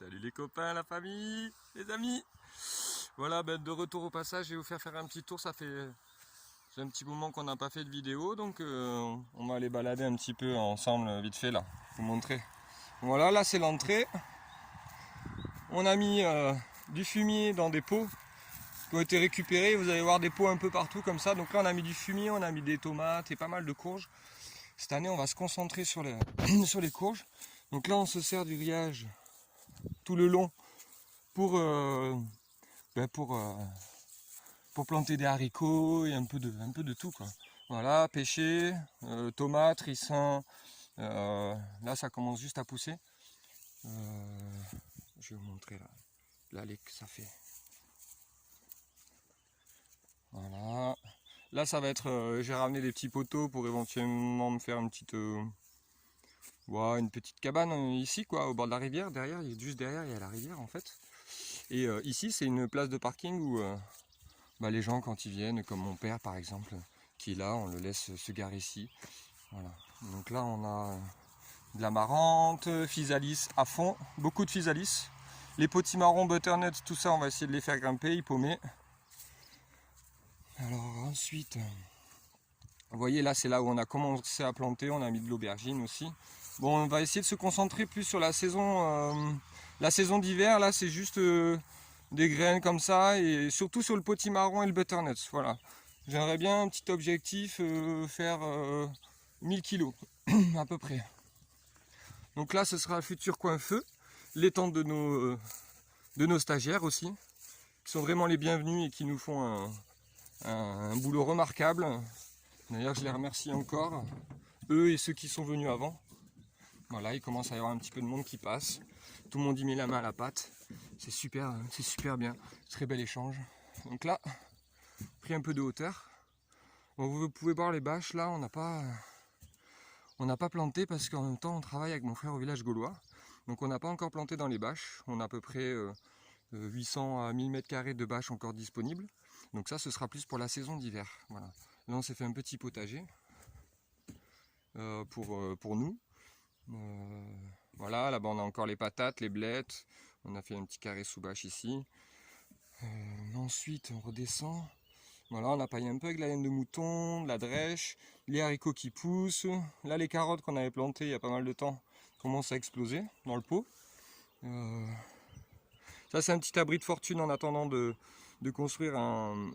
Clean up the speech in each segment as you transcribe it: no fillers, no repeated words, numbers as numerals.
Salut les copains, la famille, les amis. Voilà, de retour au passage, je vais vous faire un petit tour. C'est un petit moment qu'on n'a pas fait de vidéo, donc on va aller balader un petit peu ensemble vite fait là, vous montrer. Voilà, là c'est l'entrée. On a mis du fumier dans des pots qui ont été récupérés. Vous allez voir des pots un peu partout comme ça. Donc là on a mis du fumier, on a mis des tomates et pas mal de courges. Cette année on va se concentrer sur les, sur les courges. Donc là on se sert du grillage tout le long pour, pour planter des haricots et un peu de tout quoi. Voilà, pêcher, tomates, ricins. Là ça commence juste à pousser. Je vais vous montrer là que ça fait. Voilà. Là ça va être, j'ai ramené des petits poteaux pour éventuellement me faire une petite cabane ici quoi, au bord de la rivière. Derrière, juste derrière il y a la rivière en fait. Et ici c'est une place de parking où les gens quand ils viennent, comme mon père par exemple, qui est là, on le laisse se garer ici. Voilà. Donc là on a de l'amarante, physalis à fond, beaucoup de physalis. Les potimarrons, butternuts, tout ça on va essayer de les faire grimper, y paumer. Alors ensuite, vous voyez là c'est là où on a commencé à planter, on a mis de l'aubergine aussi. Bon, on va essayer de se concentrer plus sur la saison d'hiver. Là c'est juste des graines comme ça et surtout sur le potimarron et le butternut. Voilà. J'aimerais bien un petit objectif, faire 1000 kg à peu près. Donc là ce sera le futur coin feu, les tentes de nos stagiaires aussi, qui sont vraiment les bienvenus et qui nous font un boulot remarquable. D'ailleurs je les remercie encore, eux et ceux qui sont venus avant. Voilà, il commence à y avoir un petit peu de monde qui passe. Tout le monde y met la main à la pâte. C'est super bien. Très bel échange. Donc là, pris un peu de hauteur. Bon, vous pouvez voir les bâches, là, on n'a pas planté parce qu'en même temps, on travaille avec mon frère au village gaulois. Donc on n'a pas encore planté dans les bâches. On a à peu près 800 à 1000 m² de bâches encore disponibles. Donc ça, ce sera plus pour la saison d'hiver. Voilà. Là, on s'est fait un petit potager pour nous. Voilà, là-bas on a encore les patates, les blettes. On a fait un petit carré sous bâche ici. Ensuite on redescend. Voilà, on a paillé un peu avec de la laine de mouton, de la drèche, les haricots qui poussent. Là les carottes qu'on avait plantées il y a pas mal de temps commencent à exploser dans le pot. Ça c'est un petit abri de fortune en attendant de construire un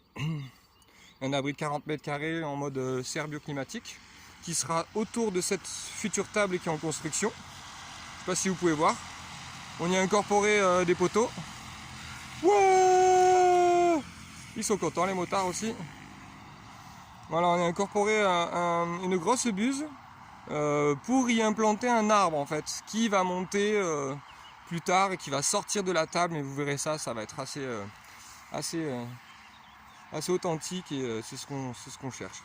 abri de 40 m² en mode serre bioclimatique qui sera autour de cette future table qui est en construction. Je sais pas si vous pouvez voir. On y a incorporé des poteaux. Wouah, ils sont contents les motards aussi. Voilà, on a incorporé une grosse buse pour y implanter un arbre en fait, qui va monter plus tard et qui va sortir de la table. Et vous verrez ça, ça va être assez authentique et c'est ce qu'on cherche.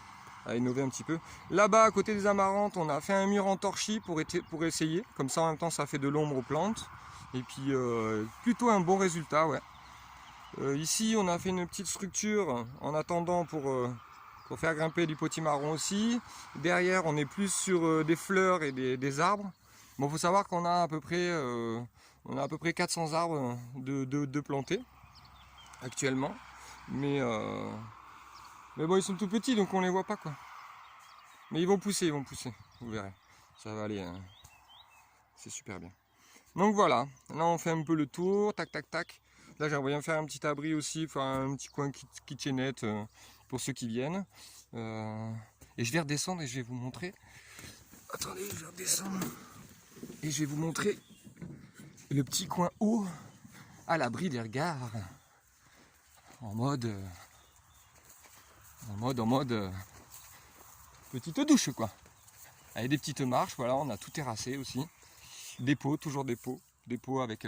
À innover un petit peu. Là-bas, à côté des amarantes, on a fait un mur en torchis pour essayer. Comme ça, en même temps, ça fait de l'ombre aux plantes. Et puis, plutôt un bon résultat, ouais. Ici, on a fait une petite structure en attendant pour faire grimper du potimarron aussi. Derrière, on est plus sur des fleurs et des arbres. Bon, faut savoir qu'on a à peu près 400 arbres de plantés actuellement. Mais bon, ils sont tout petits, donc on les voit pas quoi. Mais ils vont pousser, vous verrez. Ça va aller, c'est super bien. Donc voilà, là on fait un peu le tour, tac tac tac. Là j'aimerais bien faire un petit abri aussi, enfin un petit coin kitchenette pour ceux qui viennent. Et je vais redescendre et je vais vous montrer. Attendez, je vais redescendre. Et je vais vous montrer le petit coin haut, à l'abri des regards. En mode petite douche quoi. Avec des petites marches, voilà, on a tout terrassé aussi. Des pots, toujours des pots avec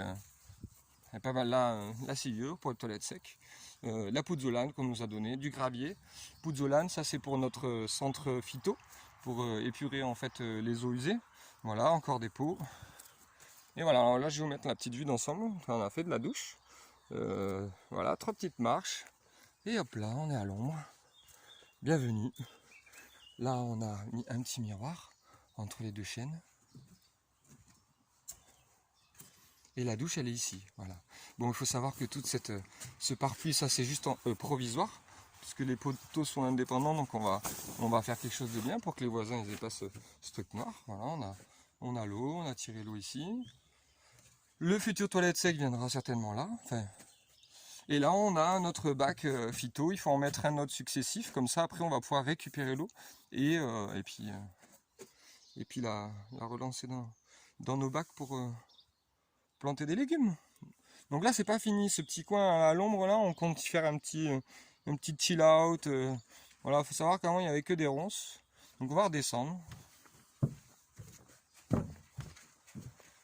pas mal là, la sciure pour les toilettes sec, la pouzzolane qu'on nous a donné, du gravier. Pouzzolane, ça c'est pour notre centre phyto, pour épurer en fait les eaux usées. Voilà, encore des pots. Et voilà, alors là je vais vous mettre la petite vue d'ensemble. On a fait de la douche. Voilà, 3 petites marches. Et hop là, on est à l'ombre. Bienvenue. Là on a mis un petit miroir entre les deux chaînes. Et la douche, elle est ici. Voilà. Bon, il faut savoir que toute ce pare-pluie, ça c'est juste provisoire, puisque les poteaux sont indépendants, donc on va faire quelque chose de bien pour que les voisins n'aient pas ce truc noir. Voilà, on a l'eau, on a tiré l'eau ici. Le futur toilette sec viendra certainement là. Enfin, et là, on a notre bac phyto. Il faut en mettre un autre successif, comme ça après on va pouvoir récupérer l'eau et puis la relancer dans nos bacs pour planter des légumes. Donc là, c'est pas fini. Ce petit coin à l'ombre là, on compte y faire un petit chill out. Voilà, faut savoir qu'avant il n'y avait que des ronces. Donc on va redescendre.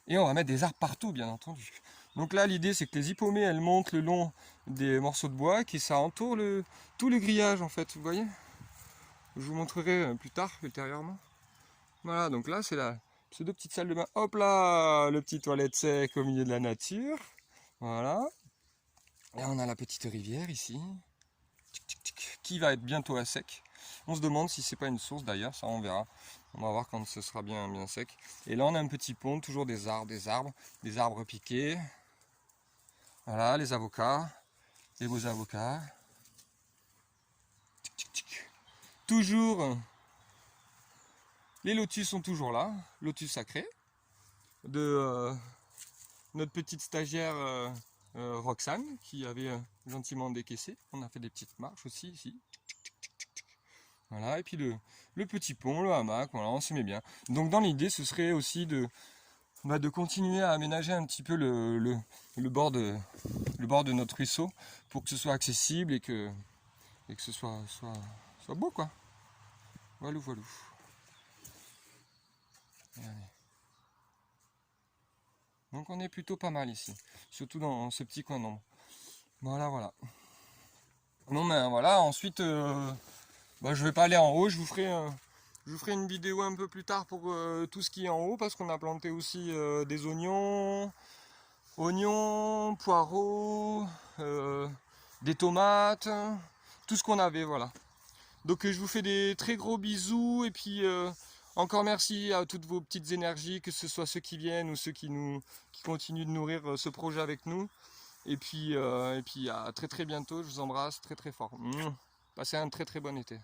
Et on va mettre des arbres partout, bien entendu. Donc là, l'idée c'est que les hippomées, elles montent le long des morceaux de bois, qui ça entoure tout le grillage en fait. Vous voyez? Je vous montrerai plus tard, ultérieurement. Voilà, donc là c'est la pseudo petite salle de bain. Hop là, le petit toilette sec au milieu de la nature. Voilà. Là on a la petite rivière ici, qui va être bientôt à sec. On se demande si c'est pas une source d'ailleurs, ça on verra. On va voir quand ce sera bien sec. Et là on a un petit pont, toujours des arbres piqués. Voilà, les avocats, les beaux avocats. Toujours, les lotus sont toujours là, lotus sacré, de notre petite stagiaire Roxane, qui avait gentiment décaissé. On a fait des petites marches aussi ici. Voilà, et puis le petit pont, le hamac, voilà, on s'y met bien. Donc dans l'idée, ce serait aussi de continuer à aménager un petit peu le bord de notre ruisseau pour que ce soit accessible et que ce soit beau, quoi. Voilà. Donc on est plutôt pas mal ici, surtout dans ce petit coin d'ombre. Voilà. Non mais voilà, ensuite je vais pas aller en haut, je vous ferai une vidéo un peu plus tard pour tout ce qui est en haut, parce qu'on a planté aussi des oignons, poireaux, des tomates, tout ce qu'on avait, voilà. Donc je vous fais des très gros bisous, et puis encore merci à toutes vos petites énergies, que ce soit ceux qui viennent ou ceux qui continuent de nourrir ce projet avec nous. Et puis à très bientôt, je vous embrasse très fort. Passez un très bon été.